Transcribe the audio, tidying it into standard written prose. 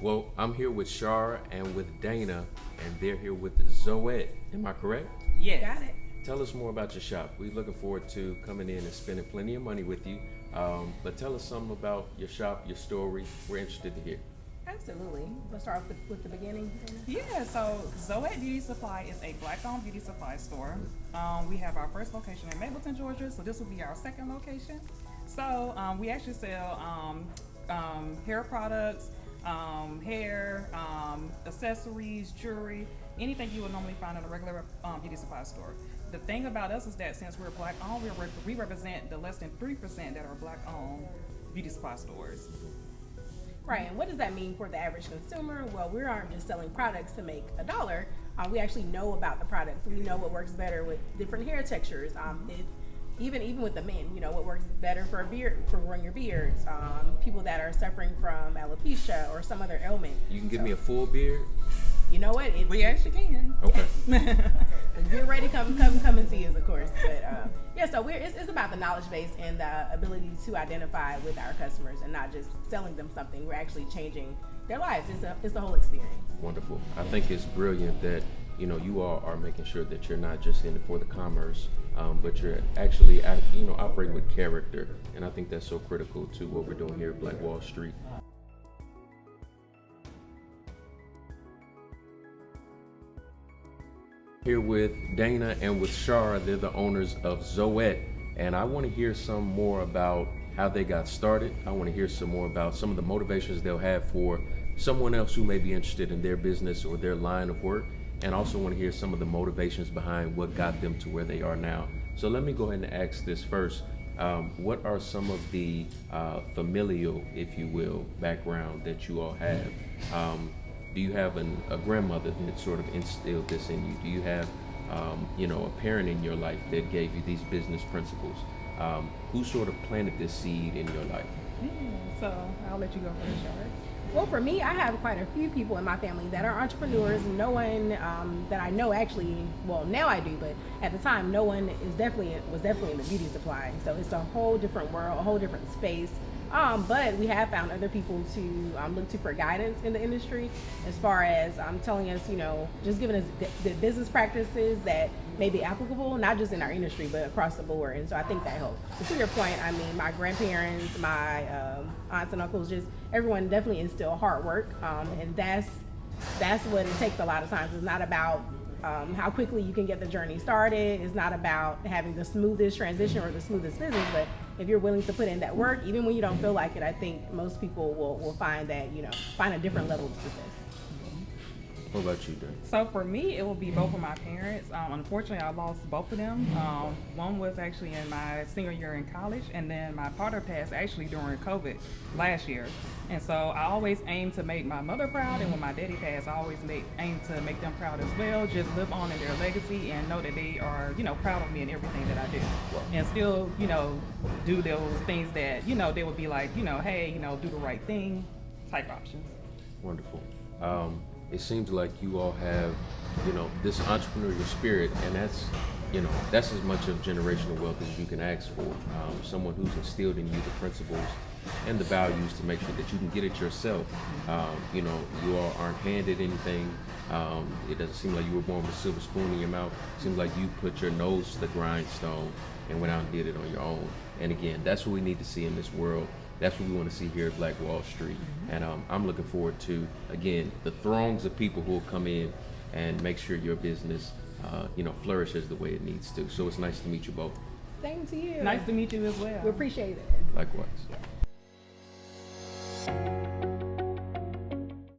Well, I'm here with Shar and with Dana, and they're here with ZOET. Am I correct? Yes. Got it. Tell us more about your shop. We're looking forward to coming in and spending plenty of money with you. But tell us something about your shop, your story. We're interested to hear. Absolutely. Let's start off with the beginning. Dana? Yeah, so ZOET Beauty Supply is a black-owned beauty supply store. We have our first location in Mableton, Georgia, so this will be our second location. So we actually sell hair products, hair, accessories, jewelry, anything you would normally find in a regular beauty supply store. The thing about us is that since we're black-owned, we represent the less than 3% that are black-owned beauty supply stores. Right, and what does that mean for the average consumer? Well, we aren't just selling products to make a dollar. We actually know about the products. We know what works better with different hair textures. Even with the men, you know, what works better for a beard, for growing your beards. People that are suffering from alopecia or some other ailment. You can give me a full beard? You know what? We actually can. Okay. Get ready, come and see us, of course. But yeah, so it's about the knowledge base and the ability to identify with our customers and not just selling them something. We're actually changing their lives. It's the whole experience. Wonderful. I think it's brilliant that you all are making sure that you're not just in it for the commerce, but you're actually operating with character, and I think that's so critical to what we're doing here at Black Wall Street. Here with Dana and with Shar. They're the owners of ZOET, and I want to hear some more about how they got started. I want to hear some more about some of the motivations they'll have for someone else who may be interested in their business or their line of work, and also want to hear some of the motivations behind what got them to where they are now. So let me go ahead and ask this first. What are some of the familial, if you will, background that you all have? Do you have a grandmother that sort of instilled this in you? Do you have, a parent in your life that gave you these business principles? Who sort of planted this seed in your life? So I'll let you go first, Shar. Well, for me, I have quite a few people in my family that are entrepreneurs. No one that I know actually, well, now I do, but at the time, no one was definitely in the beauty supply. So it's a whole different world, a whole different space. But we have found other people to look to for guidance in the industry as far as telling us, just giving us the business practices that may be applicable, not just in our industry, but across the board. And so I think that helped. But to your point, I mean, my grandparents, my aunts and uncles, just everyone definitely instill hard work. And that's what it takes a lot of times. It's not about how quickly you can get the journey started. It's not about having the smoothest transition or the smoothest business, but if you're willing to put in that work, even when you don't feel like it, I think most people will find that, find a different level of success. What about you, Dan? So for me, it will be both of my parents. Unfortunately, I lost both of them. One was actually in my senior year in college, and then my partner passed actually during COVID last year. And so I always aim to make my mother proud, and when my daddy passed, I always aim to make them proud as well. Just live on in their legacy and know that they are, proud of me in everything that I do, and still, do those things that, they would be like, hey, do the right thing, type options. Wonderful. It seems like you all have, this entrepreneurial spirit, and that's as much of generational wealth as you can ask for. Someone who's instilled in you the principles and the values to make sure that you can get it yourself. You all aren't handed anything. It doesn't seem like you were born with a silver spoon in your mouth. It seems like you put your nose to the grindstone and went out and did it on your own. And again, that's what we need to see in this world. That's what we want to see here at Black Wall Street. And I'm looking forward to, again, the throngs of people who will come in and make sure your business, flourishes the way it needs to. So it's nice to meet you both. Same to you. Nice to meet you as well. We appreciate it. Likewise. Yeah.